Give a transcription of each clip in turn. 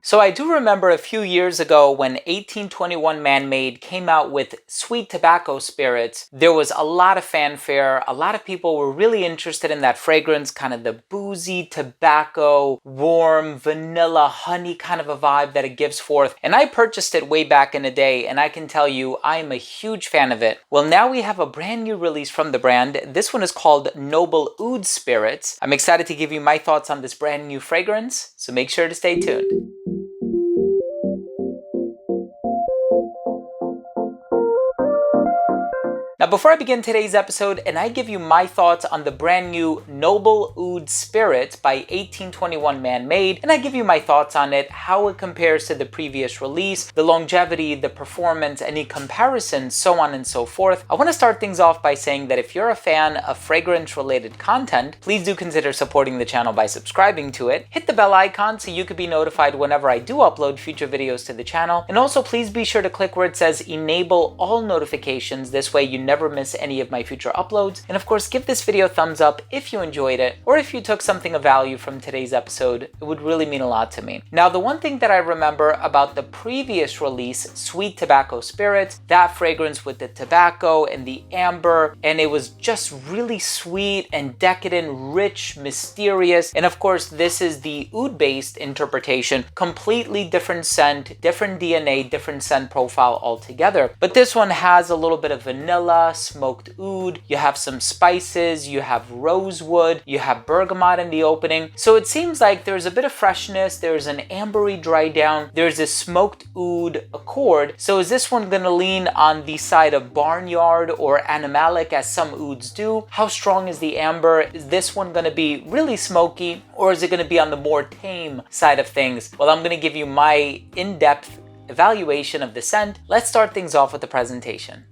So I do remember a few years ago when 1821 Man-Made came out with sweet tobacco spirits, there was a lot of fanfare. A lot of people were really interested in that fragrance, kind of the boozy, tobacco, warm, vanilla, honey kind of a vibe that it gives forth. And I purchased it way back in the day, and I can tell you I am a huge fan of it. Well, now we have a brand new release from the brand. This one is called Noble Oud Spirits. I'm excited to give you my thoughts on this brand new fragrance, so make sure to stay tuned. Now, before I begin today's episode and I give you my thoughts on the brand new Noble Oud Spirits by 1821 Man-Made, and I give you my thoughts on it, how it compares to the previous release, the longevity, the performance, any comparisons, so on and so forth, I want to start things off by saying that if you're a fan of fragrance-related content, please do consider supporting the channel by subscribing to it. Hit the bell icon so you can be notified whenever I do upload future videos to the channel, and also please be sure to click where it says enable all notifications. This way you never miss any of my future uploads. And of course, give this video a thumbs up if you enjoyed it, or if you took something of value from today's episode. It would really mean a lot to me. Now, the one thing that I remember about the previous release, Sweet Tobacco Spirits, that fragrance with the tobacco and the amber, and it was just really sweet and decadent, rich, mysterious. And of course, this is the oud-based interpretation, completely different scent, different DNA, different scent profile altogether. But this one has a little bit of vanilla, smoked oud, you have some spices, you have rosewood, you have bergamot in the opening. So it seems like there's a bit of freshness, there's an ambery dry down, there's a smoked oud accord. So is this one gonna lean on the side of barnyard or animalic as some ouds do? How strong is the amber? Is this one gonna be really smoky, or is it gonna be on the more tame side of things? Well, I'm gonna give you my in-depth evaluation of the scent. Let's start things off with the presentation.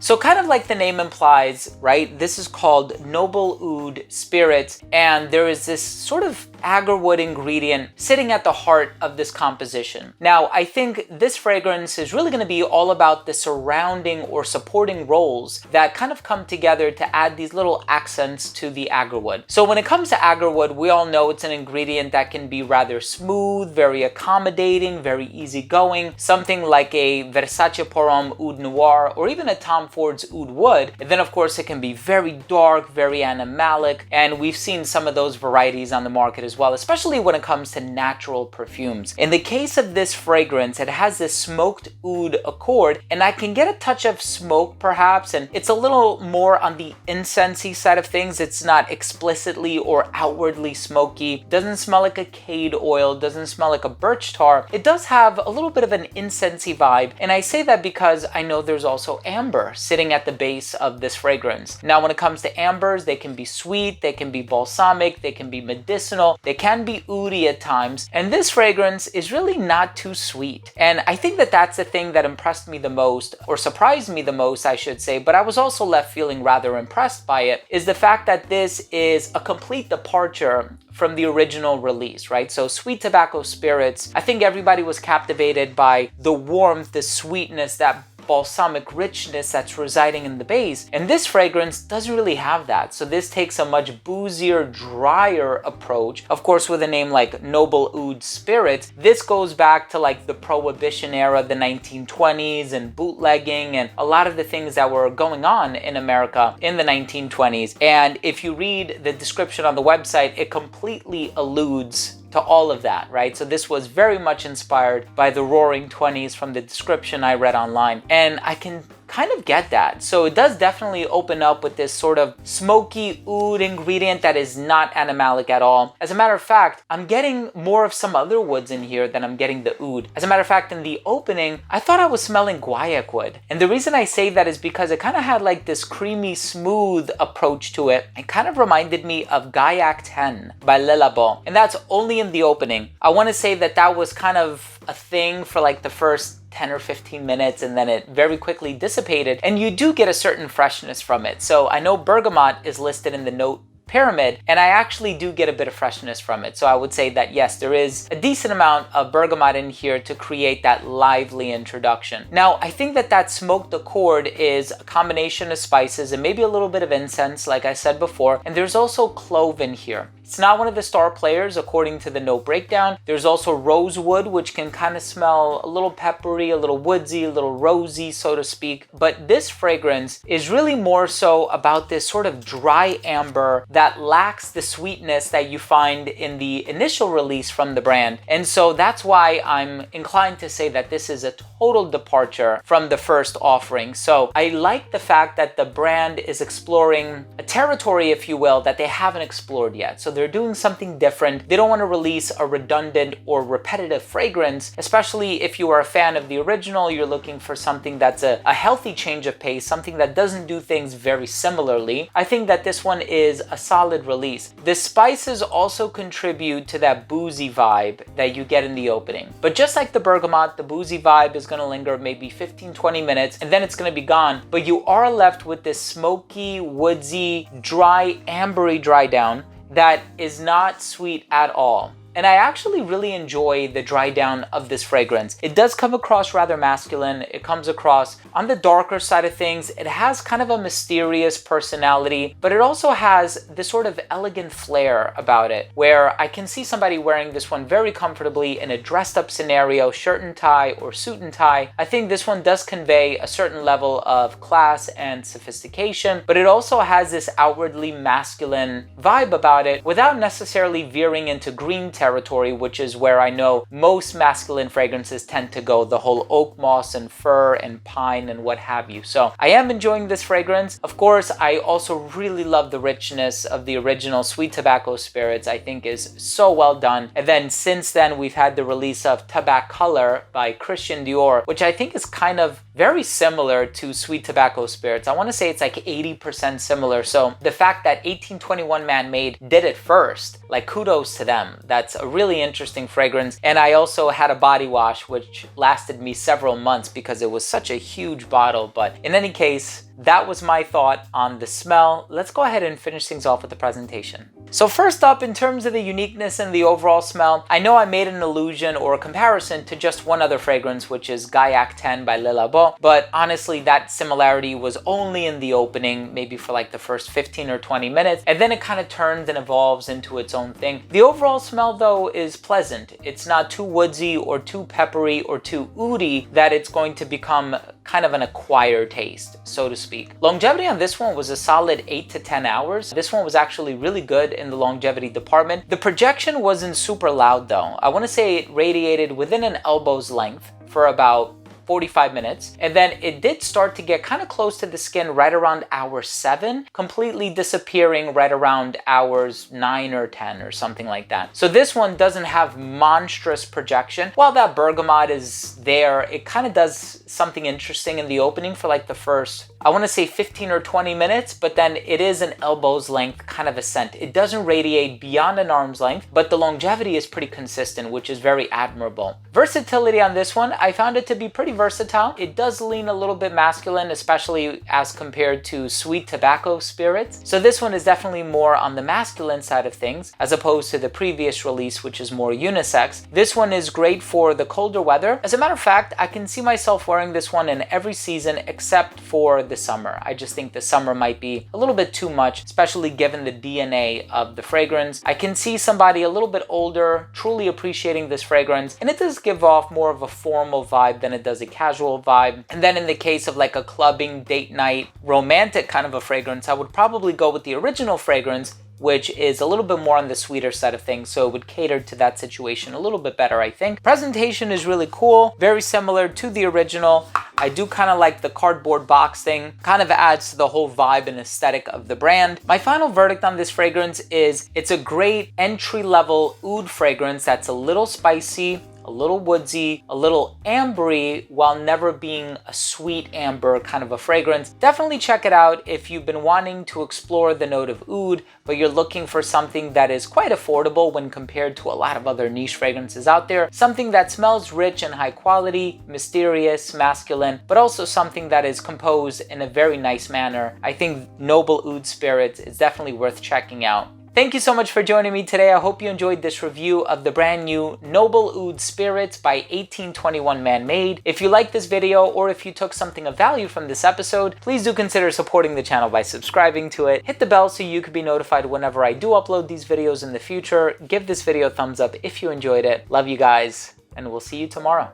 So kind of like the name implies, right? This is called Noble Oud Spirits, and there is this sort of agarwood ingredient sitting at the heart of this composition. Now, I think this fragrance is really going to be all about the surrounding or supporting roles that kind of come together to add these little accents to the agarwood. So when it comes to agarwood, we all know it's an ingredient that can be rather smooth, very accommodating, very easygoing, something like a Versace Porum Oud Noir or even a Tom Ford's Oud Wood. And then of course it can be very dark, very animalic, and we've seen some of those varieties on the market as well, especially when it comes to natural perfumes. In the case of this fragrance, it has this smoked oud accord, and I can get a touch of smoke perhaps, and it's a little more on the incensey side of things. It's not explicitly or outwardly smoky, doesn't smell like a cade oil, doesn't smell like a birch tar. It does have a little bit of an incensey vibe, and I say that because I know there's also amber sitting at the base of this fragrance. Now, when it comes to ambers, they can be sweet, they can be balsamic, they can be medicinal, they can be oudy at times, and this fragrance is really not too sweet. And I think that that's the thing that impressed me the most, or surprised me the most, I should say, but I was also left feeling rather impressed by it, is the fact that this is a complete departure from the original release, right? So Sweet Tobacco Spirits, I think everybody was captivated by the warmth, the sweetness, that balsamic richness that's residing in the base. And this fragrance doesn't really have that. So this takes a much boozier, drier approach. Of course, with a name like Noble Oud Spirits, this goes back to like the Prohibition era, the 1920s, and bootlegging, and a lot of the things that were going on in America in the 1920s. And if you read the description on the website, it completely alludes to all of that, right? So this was very much inspired by the Roaring 20s from the description I read online. And I can kind of get that. So it does definitely open up with this sort of smoky oud ingredient that is not animalic at all. As a matter of fact, I'm getting more of some other woods in here than I'm getting the oud. As a matter of fact, in the opening, I thought I was smelling guaiac wood. And the reason I say that is because it kind of had like this creamy, smooth approach to it. It kind of reminded me of Gaiac 10 by Le Labo. And that's only in the opening. I want to say that that was kind of a thing for like the first 10 or 15 minutes, and then it very quickly dissipated, and you do get a certain freshness from it. So I know bergamot is listed in the note pyramid, and I actually do get a bit of freshness from it. So I would say that yes, there is a decent amount of bergamot in here to create that lively introduction. Now, I think that that smoked accord is a combination of spices and maybe a little bit of incense, like I said before, and there's also clove in here. It's not one of the star players according to the note breakdown. There's also rosewood, which can kind of smell a little peppery, a little woodsy, a little rosy, so to speak. But this fragrance is really more so about this sort of dry amber that lacks the sweetness that you find in the initial release from the brand. And so that's why I'm inclined to say that this is a total departure from the first offering. So I like the fact that the brand is exploring a territory, if you will, that they haven't explored yet. So they're doing something different. They don't want to release a redundant or repetitive fragrance, especially if you are a fan of the original. You're looking for something that's a healthy change of pace, something that doesn't do things very similarly. I think that this one is a solid release. The spices also contribute to that boozy vibe that you get in the opening. But just like the bergamot, the boozy vibe is going to linger maybe 15-20 minutes and then it's going to be gone. But you are left with this smoky, woodsy, dry, ambery dry down that is not sweet at all. And I actually really enjoy the dry down of this fragrance. It does come across rather masculine. It comes across on the darker side of things. It has kind of a mysterious personality, but it also has this sort of elegant flair about it, where I can see somebody wearing this one very comfortably in a dressed up scenario, shirt and tie or suit and tie. I think this one does convey a certain level of class and sophistication, but it also has this outwardly masculine vibe about it without necessarily veering into green territory, which is where I know most masculine fragrances tend to go, the whole oak moss and fir and pine and what have you. So I am enjoying this fragrance. Of course, I also really love the richness of the original Sweet Tobacco Spirits. I think is so well done. And then since then, we've had the release of Tabac Color by Christian Dior, which I think is kind of very similar to Sweet Tobacco Spirits. I want to say it's like 80% similar. So the fact that 1821 Man Made did it first, like kudos to them. That's a really interesting fragrance. And I also had a body wash which lasted me several months because it was such a huge bottle. But in any case, that was my thought on the smell. Let's go ahead and finish things off with the presentation. So first up, in terms of the uniqueness and the overall smell, I know I made an allusion or a comparison to just one other fragrance, which is Gaillac 10 by Le Labo, but honestly that similarity was only in the opening, maybe for like the first 15 or 20 minutes, and then it kind of turns and evolves into its own thing. The overall smell though is pleasant. It's not too woodsy or too peppery or too oudy that it's going to become kind of an acquired taste, so to speak. Longevity on this one was a solid 8 to 10 hours. This one was actually really good in the longevity department. The projection wasn't super loud though. I want to say it radiated within an elbow's length for about 45 minutes. And then it did start to get kind of close to the skin right around hour 7, completely disappearing right around hours 9 or 10 or something like that. So this one doesn't have monstrous projection. While that bergamot is there, it kind of does something interesting in the opening for like the first, I want to say 15 or 20 minutes, but then it is an elbow's length kind of a scent. It doesn't radiate beyond an arm's length, but the longevity is pretty consistent, which is very admirable. Versatility on this one, I found it to be pretty versatile. It does lean a little bit masculine, especially as compared to Sweet Tobacco Spirits. So this one is definitely more on the masculine side of things, as opposed to the previous release, which is more unisex. This one is great for the colder weather. As a matter of fact, I can see myself wearing this one in every season except for the summer. I just think the summer might be a little bit too much, especially given the DNA of the fragrance. I can see somebody a little bit older truly appreciating this fragrance, and it does give off more of a formal vibe than it does a casual vibe. And then in the case of like a clubbing, date night, romantic kind of a fragrance, I would probably go with the original fragrance, which is a little bit more on the sweeter side of things, so it would cater to that situation a little bit better, I think. Presentation is really cool, very similar to the original. I do kind of like the cardboard box thing, kind of adds to the whole vibe and aesthetic of the brand. My final verdict on this fragrance is it's a great entry-level oud fragrance that's a little spicy, a a little woodsy, a little ambery, while never being a sweet amber kind of a fragrance. Definitely check it out if you've been wanting to explore the note of oud, but you're looking for something that is quite affordable when compared to a lot of other niche fragrances out there. Something that smells rich and high quality, mysterious, masculine, but also something that is composed in a very nice manner. I think Noble Oud Spirits is definitely worth checking out. Thank you so much for joining me today. I hope you enjoyed this review of the brand new Noble Oud Spirits by 1821 Man Made. If you liked this video, or if you took something of value from this episode, please do consider supporting the channel by subscribing to it. Hit the bell so you can be notified whenever I do upload these videos in the future. Give this video a thumbs up if you enjoyed it. Love you guys, and we'll see you tomorrow.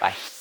Bye.